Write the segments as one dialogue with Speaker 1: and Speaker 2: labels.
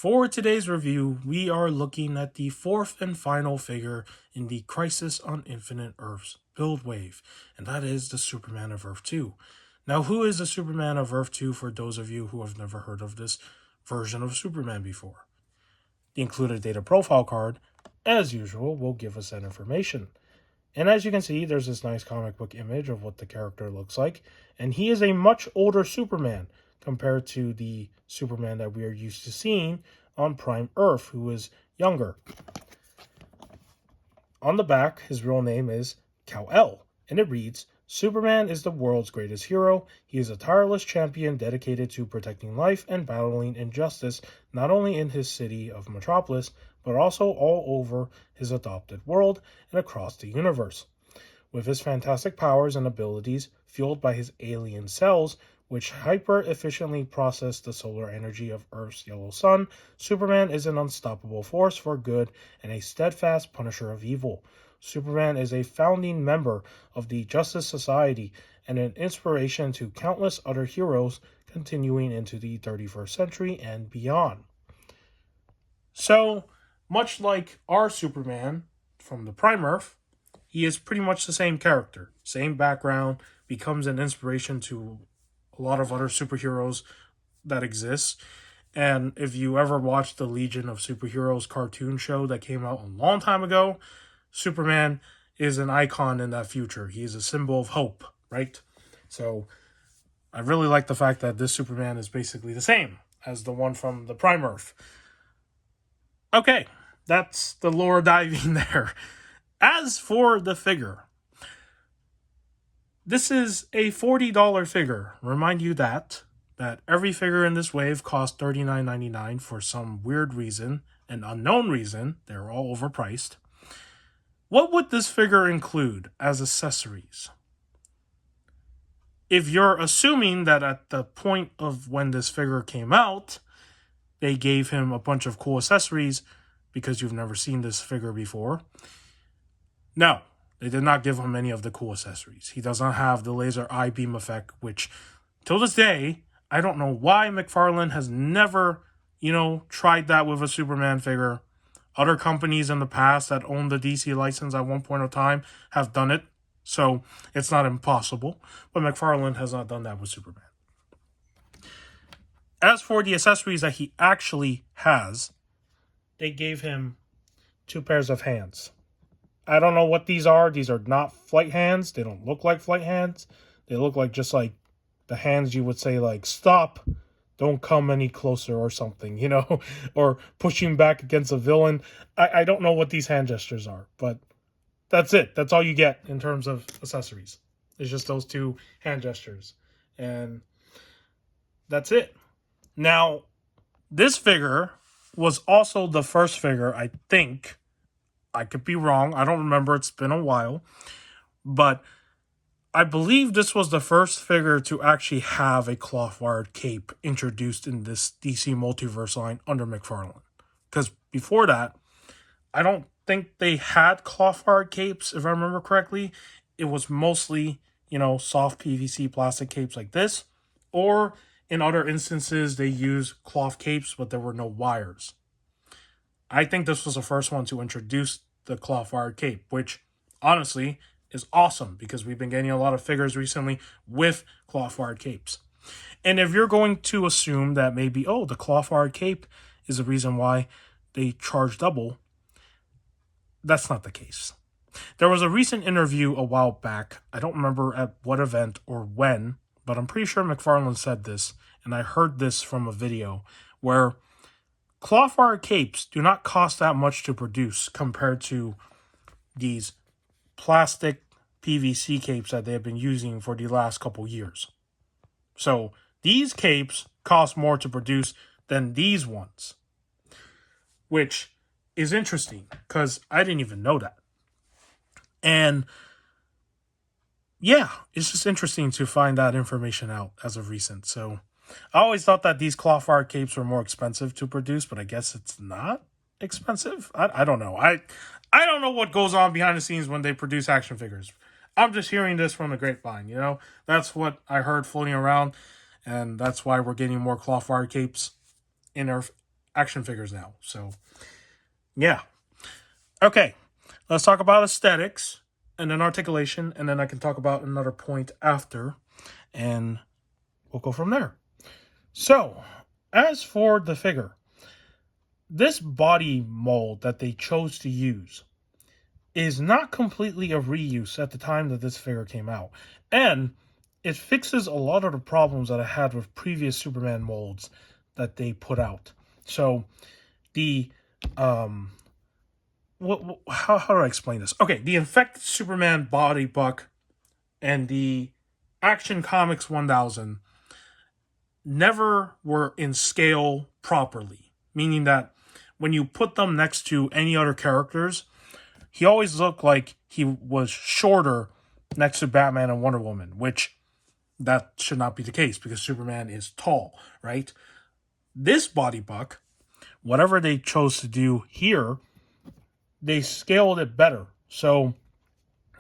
Speaker 1: For today's review, we are looking at the fourth and final figure in the Crisis on Infinite Earths build wave, and that is the Superman of Earth-2. Now, who is the Superman of Earth-2 for those of you who have never heard of this version of Superman before? The included data profile card, as usual, will give us that information. And as you can see, there's this nice comic book image of what the character looks like, and he is a much older Superman compared to the Superman that we are used to seeing on Prime Earth, who is younger. On the back, his real name is Kal-El, and it reads, Superman is the world's greatest hero. He is a tireless champion dedicated to protecting life and battling injustice, not only in his city of Metropolis, but also all over his adopted world and across the universe. With his fantastic powers and abilities, fueled by his alien cells, which hyper-efficiently process the solar energy of Earth's yellow sun, Superman is an unstoppable force for good and a steadfast punisher of evil. Superman is a founding member of the Justice Society and an inspiration to countless other heroes continuing into the 31st century and beyond. So, much like our Superman from the Prime Earth, he is pretty much the same character, same background, becomes an inspiration to a lot of other superheroes that exist. And if you ever watched the Legion of Superheroes cartoon show that came out a long time ago, Superman is an icon in that future. He is a symbol of hope, right? So I really like the fact that this Superman is basically the same as the one from the Prime Earth. Okay, that's the lore diving there. As for the figure, this is a $40 figure. Remind you that every figure in this wave costs $39.99 for some weird reason, an unknown reason. They're all overpriced. What would this figure include as accessories? If you're assuming that at the point of when this figure came out, they gave him a bunch of cool accessories because you've never seen this figure before. No, they did not give him any of the cool accessories. He does not have the laser eye beam effect, which, till this day, I don't know why Mcfarlane has never, tried that with a Superman figure. Other companies in the past that owned the DC license at one point of time have done it, so it's not impossible. But Mcfarlane has not done that with Superman. As for the accessories that he actually has, they gave him 2 pairs of hands. I don't know what these are. These are not flight hands. They don't look like flight hands. They look like just like the hands you would say like, stop, don't come any closer or something, or pushing back against a villain. I don't know what these hand gestures are, but that's it. That's all you get in terms of accessories. It's just those 2 hand gestures. And that's it. Now, this figure was also the first figure, I think. I could be wrong. I don't remember. It's been a while. But I believe this was the first figure to actually have a cloth-wired cape introduced in this DC Multiverse line under Mcfarlane. Because before that, I don't think they had cloth-wired capes, if I remember correctly. It was mostly, soft PVC plastic capes like this. Or in other instances, they used cloth capes, but there were no wires. I think this was the first one to introduce the cloth-wired cape, which, honestly, is awesome because we've been getting a lot of figures recently with cloth-wired capes. And if you're going to assume that maybe, the cloth-wired cape is the reason why they charge double, that's not the case. There was a recent interview a while back, I don't remember at what event or when, but I'm pretty sure Mcfarlane said this, and I heard this from a video, where cloth-wired capes do not cost that much to produce compared to these plastic PVC capes that they have been using for the last couple years. So these capes cost more to produce than these ones, which is interesting because I didn't even know that. And yeah, it's just interesting to find that information out as of recent. So I always thought that these cloth-wired capes were more expensive to produce, but I guess it's not expensive. I don't know. I don't know what goes on behind the scenes when they produce action figures. I'm just hearing this from the grapevine, That's what I heard floating around, and that's why we're getting more cloth-wired capes in action figures now. So, yeah. Okay, let's talk about aesthetics and then articulation, and then I can talk about another point after, and we'll go from there. So, as for the figure, this body mold that they chose to use is not completely a reuse at the time that this figure came out. And it fixes a lot of the problems that I had with previous Superman molds that they put out. So the how do I explain this? Okay, the Infected Superman body buck and the Action Comics 1000 never were in scale properly, meaning that when you put them next to any other characters, he always looked like he was shorter next to Batman and Wonder Woman, which that should not be the case because Superman is tall, right? This body buck, whatever they chose to do here, they scaled it better. So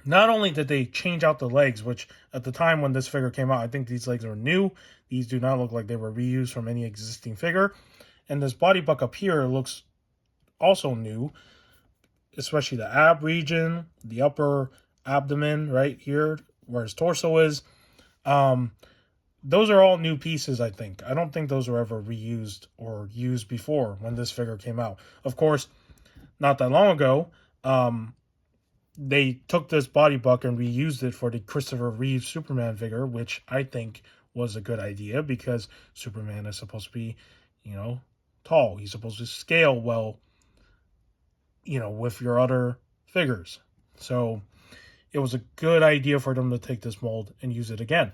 Speaker 1: not only did they change out the legs, which at the time when this figure came out, I think these legs were new. These do not look like they were reused from any existing figure. And this body buck up here looks also new, especially the ab region, the upper abdomen right here where his torso is. Those are all new pieces, I think. I don't think those were ever reused or used before when this figure came out. Of course, not that long ago, they took this body buck and reused it for the Christopher Reeve Superman figure, which I think was a good idea because Superman is supposed to be, tall. He's supposed to scale well, with your other figures. So it was a good idea for them to take this mold and use it again.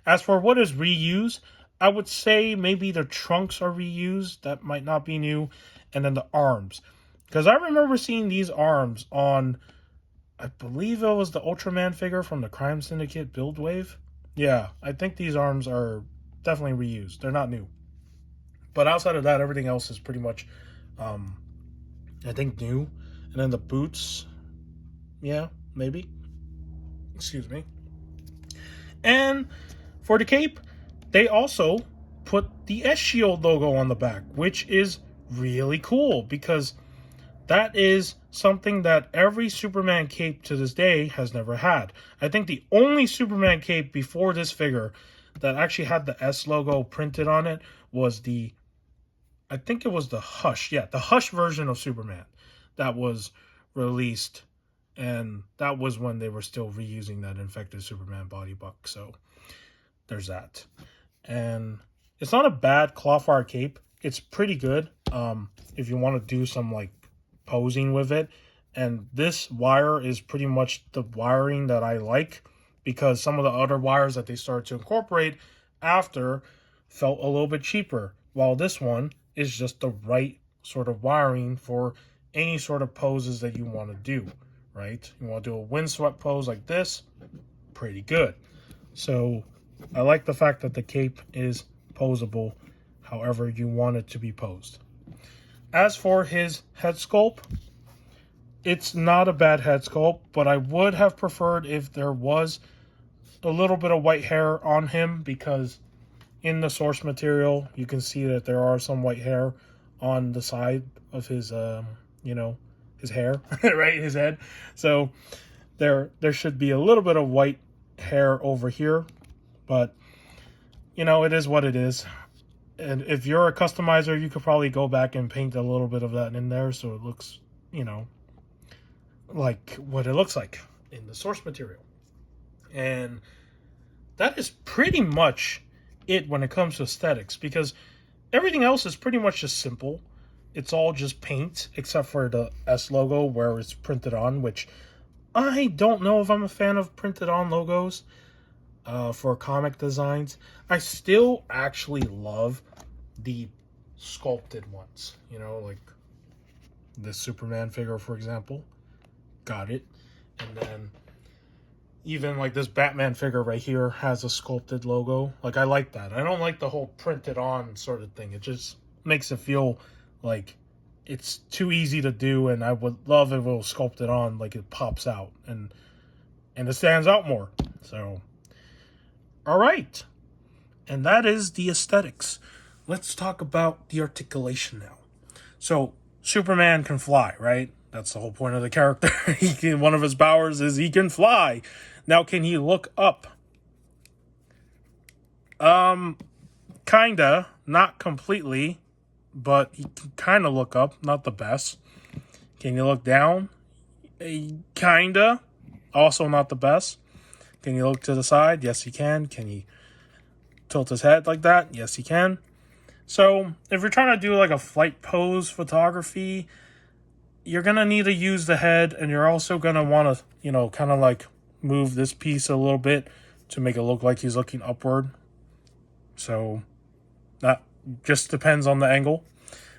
Speaker 1: As for what is reused, I would say maybe the trunks are reused. That might not be new. And then the arms. Because I remember seeing these arms on, I believe it was the Ultraman figure from the Crime Syndicate Build Wave. Yeah, I think these arms are definitely reused. They're not new. But outside of that, everything else is pretty much, I think, new. And then the boots, yeah, maybe. Excuse me. And for the cape, they also put the S-Shield logo on the back, which is really cool because that is something that every Superman cape to this day has never had. I think the only Superman cape before this figure that actually had the S logo printed on it was I think it was the Hush. Yeah, the Hush version of Superman that was released. And that was when they were still reusing that Infected Superman body buck. So there's that. And it's not a bad cloth wire cape. It's pretty good if you want to do some posing with it. And this wire is pretty much the wiring that I like because some of the other wires that they started to incorporate after felt a little bit cheaper, while this one is just the right sort of wiring for any sort of poses that you want to do, right? You want to do a windswept pose like this, pretty good. So I like the fact that the cape is posable however you want it to be posed. As for his head sculpt, it's not a bad head sculpt, but I would have preferred if there was a little bit of white hair on him because in the source material, you can see that there are some white hair on the side of his, his hair, right? His head. So there should be a little bit of white hair over here, but it is what it is. And if you're a customizer, you could probably go back and paint a little bit of that in there so it looks, like what it looks like in the source material. And that is pretty much it when it comes to aesthetics, because everything else is pretty much just simple. It's all just paint, except for the S logo where it's printed on, which I don't know if I'm a fan of printed on logos for comic designs. I still actually love the sculpted ones, like this Superman figure, for example. Got it. And then even this Batman figure right here has a sculpted logo. I like that. I don't like the whole printed on sort of thing. It just makes it feel like it's too easy to do, and I would love if it was sculpted on, it pops out and it stands out more. So, all right. And that is the aesthetics. Let's talk about the articulation now. So Superman can fly, right? That's the whole point of the character. One of his powers is he can fly. Now, can he look up? Kinda, not completely, but he can kind of look up. Not the best. Can you look down? Kinda, also not the best. Can you look to the side? Yes, he can. Can he tilt his head like that? Yes, he can. So if you're trying to do like a flight pose photography, you're going to need to use the head, and you're also going to want to, kind of like move this piece a little bit to make it look like he's looking upward. So that just depends on the angle.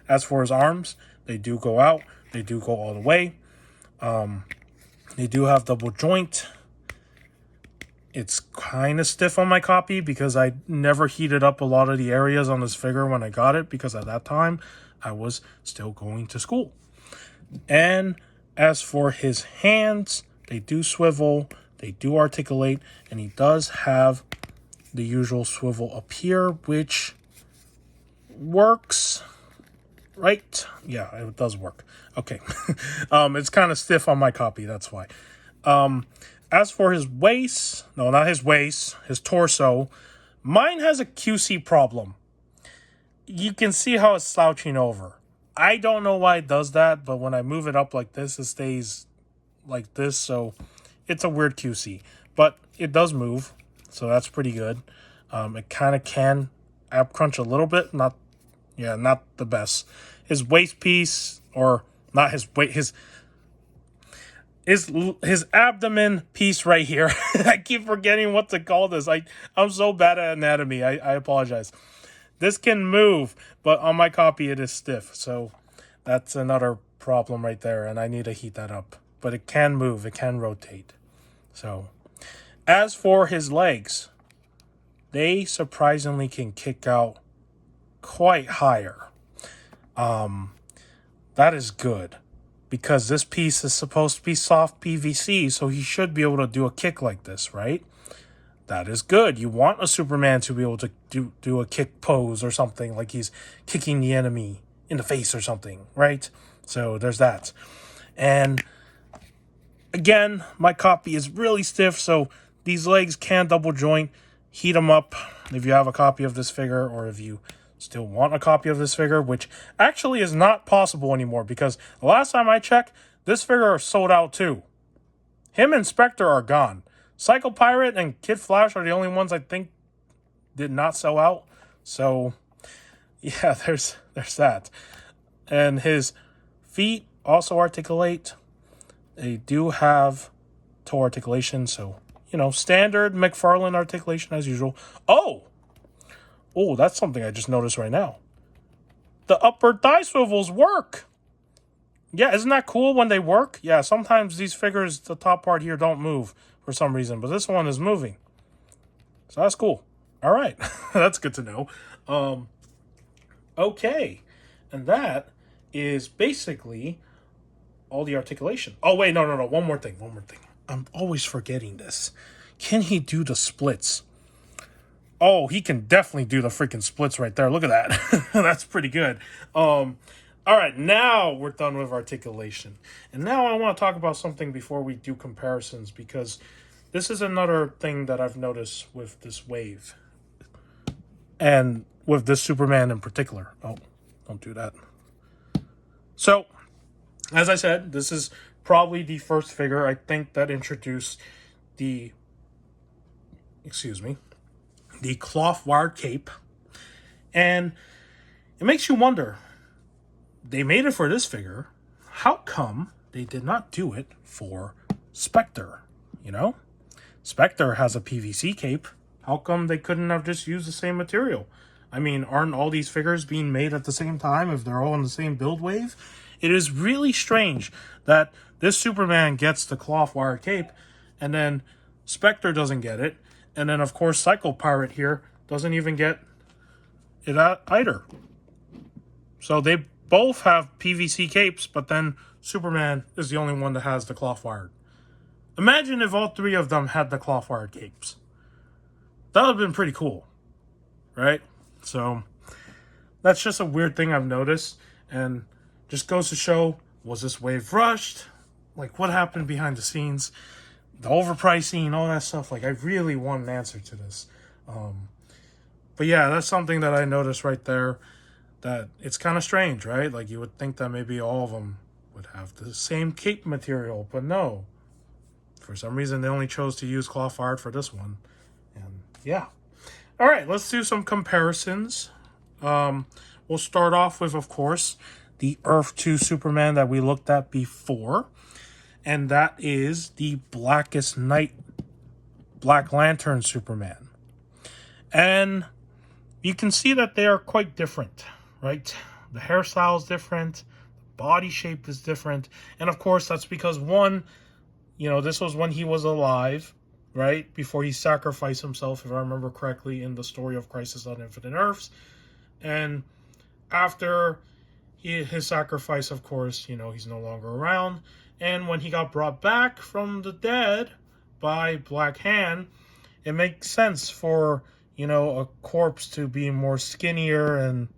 Speaker 1: As for his arms, they do go out. They do go all the way. They do have double joint. It's kind of stiff on my copy because I never heated up a lot of the areas on this figure when I got it, because at that time I was still going to school. And as for his hands, they do swivel, they do articulate, and he does have the usual swivel up here, which works, right? Yeah, it does work. Okay. It's kind of stiff on my copy, that's why. As for his waist, no, not his waist, his torso, mine has a QC problem. You can see how it's slouching over. I don't know why it does that, but when I move it up like this, it stays like this, so it's a weird QC. But it does move, so that's pretty good. It kind of can ab crunch a little bit, not the best. His waist piece, or not his waist, his abdomen piece right here. I keep forgetting what to call this. I'm so bad at anatomy. I apologize. This can move, but on my copy it is stiff. So that's another problem right there, and I need to heat that up. But it can move. It can rotate. So as for his legs, they surprisingly can kick out quite higher. That is good, because this piece is supposed to be soft PVC, so he should be able to do a kick like this, right? That is good. You want a Superman to be able to do a kick pose or something, like he's kicking the enemy in the face or something, right? So there's that. And again, my copy is really stiff, so these legs can double joint. Heat them up if you have a copy of this figure, or if you still want a copy of this figure, which actually is not possible anymore, because the last time I checked, this figure sold out too. Him and Spectre are gone. Psycho Pirate and Kid Flash are the only ones I think did not sell out. So yeah, there's that. And his feet also articulate. They do have toe articulation, so standard Mcfarlane articulation as usual. Oh, that's something I just noticed right now. The upper thigh swivels work. Yeah, isn't that cool when they work? Yeah, sometimes these figures, the top part here, don't move for some reason, but this one is moving. So that's cool. All right, that's good to know. Okay, and that is basically all the articulation. Oh, wait, no. One more thing. I'm always forgetting this. Can he do the splits? Oh, he can definitely do the freaking splits right there. Look at that. That's pretty good. All right, now we're done with articulation. And now I want to talk about something before we do comparisons, because this is another thing that I've noticed with this wave. And with this Superman in particular. Oh, don't do that. So, as I said, this is probably the first figure, I think, that introduced the cloth wired cape. And it makes you wonder, they made it for this figure, how come they did not do it for Spectre? Spectre has a PVC cape. How come they couldn't have just used the same material? I mean, aren't all these figures being made at the same time if they're all in the same build wave? It is really strange that this Superman gets the cloth wire cape, and then Spectre doesn't get it. And then, of course, Psycho Pirate here doesn't even get it either. So they both have PVC capes, but then Superman is the only one that has the cloth wired. Imagine if all three of them had the cloth wired capes. That would have been pretty cool, right? So that's just a weird thing I've noticed. And just goes to show, was this wave rushed? Like, what happened behind the scenes? The overpricing, all that stuff. Like, I really want an answer to this. But yeah, that's something that I noticed right there, that it's kind of strange, right? Like, you would think that maybe all of them would have the same cape material, but no. For some reason, they only chose to use cloth fired for this one. And yeah. All right, let's do some comparisons. We'll start off with, of course, the Earth-2 Superman that we looked at before. And that is the Blackest Night Black Lantern Superman. And you can see that they are quite different, right? The hairstyle is different. The body shape is different. And of course, that's because one, this was when he was alive, right? Before he sacrificed himself, if I remember correctly, in the story of Crisis on Infinite Earths. And after his sacrifice, of course, he's no longer around. And when he got brought back from the dead by Black Hand, it makes sense for, a corpse to be more skinnier and,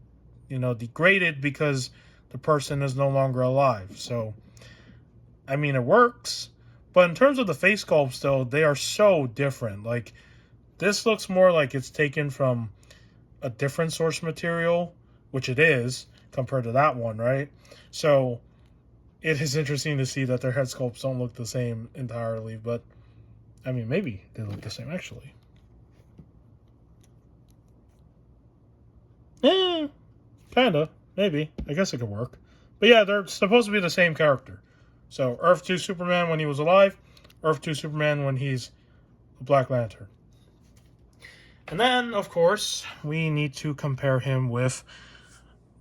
Speaker 1: degraded because the person is no longer alive. So, I mean, it works. But in terms of the face sculpts, though, they are so different. Like, this looks more like it's taken from a different source material, which it is, compared to that one, right? So it is interesting to see that their head sculpts don't look the same entirely, but I mean, maybe they look the same, actually. Kinda, maybe. I guess it could work. But yeah, they're supposed to be the same character. So, Earth-2 Superman when he was alive, Earth-2 Superman when he's a Black Lantern. And then, of course, we need to compare him with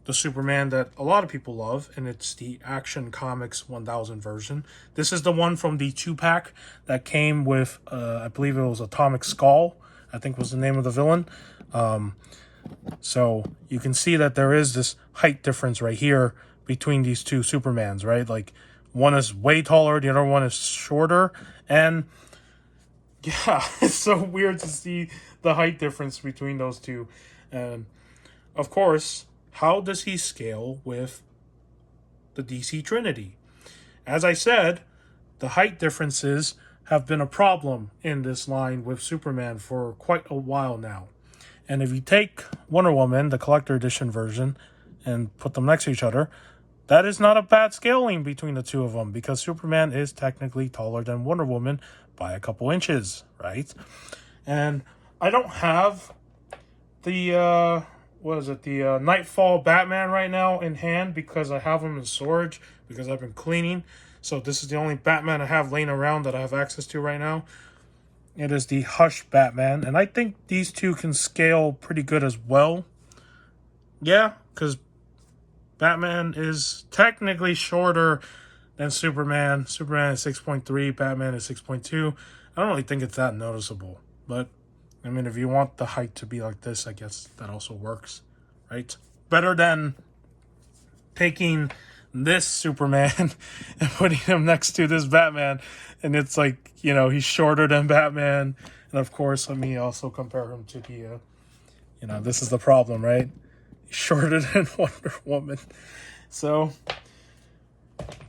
Speaker 1: the Superman that a lot of people love, and it's the Action Comics 1000 version. This is the one from the 2-pack that came with, I believe it was Atomic Skull, I think was the name of the villain. So you can see that there is this height difference right here between these two Supermans, right? Like, one is way taller, the other one is shorter, and yeah, it's so weird to see the height difference between those two. And of course, how does he scale with the DC Trinity? As I said, the height differences have been a problem in this line with Superman for quite a while now. And if you take Wonder Woman, the collector edition version, and put them next to each other, that is not a bad scaling between the two of them, because Superman is technically taller than Wonder Woman by a couple inches, right? And I don't have the, Nightfall Batman right now in hand, because I have him in storage, because I've been cleaning. So this is the only Batman I have laying around that I have access to right now. It is the Hush Batman, and I think these two can scale pretty good as well. Yeah, because Batman is technically shorter than Superman. Superman is 6.3, Batman is 6.2. I don't really think it's that noticeable. But, I mean, if you want the height to be like this, I guess that also works, right? Better than taking this Superman and putting him next to this Batman, and it's like, he's shorter than Batman. And of course, let me also compare him to the, this is the problem, right? He's shorter than Wonder Woman. So,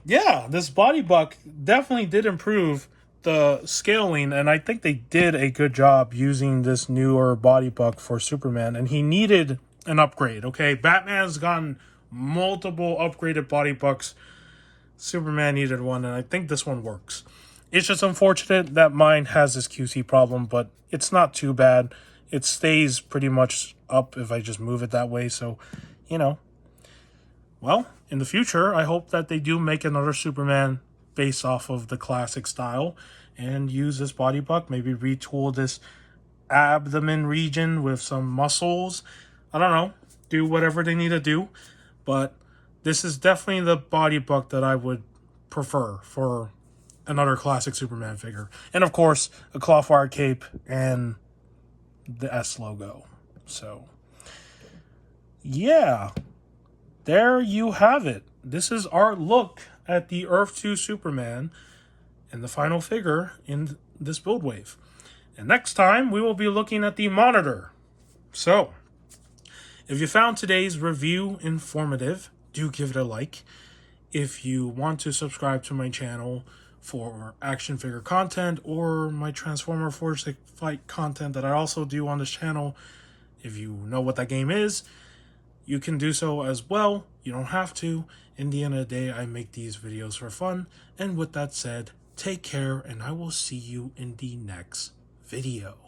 Speaker 1: yeah, this body buck definitely did improve the scaling, and I think they did a good job using this newer body buck for Superman, and he needed an upgrade, okay? Batman's gotten multiple upgraded body bucks. Superman needed one, and I think this one works. It's just unfortunate that mine has this QC problem, but it's not too bad. It stays pretty much up if I just move it that way, so, Well, in the future, I hope that they do make another Superman based off of the classic style and use this body buck, maybe retool this abdomen region with some muscles. I don't know, do whatever they need to do. But this is definitely the body buck that I would prefer for another classic Superman figure. And of course, a cloth wire cape and the S logo. So, yeah, there you have it. This is our look at the Earth-2 Superman and the final figure in this build wave. And next time, we will be looking at the Monitor. So, if you found today's review informative, do give it a like. If you want to subscribe to my channel for action figure content or my Transformer Force Fight content that I also do on this channel, if you know what that game is, you can do so as well. You don't have to. In the end of the day, I make these videos for fun. And with that said, take care, and I will see you in the next video.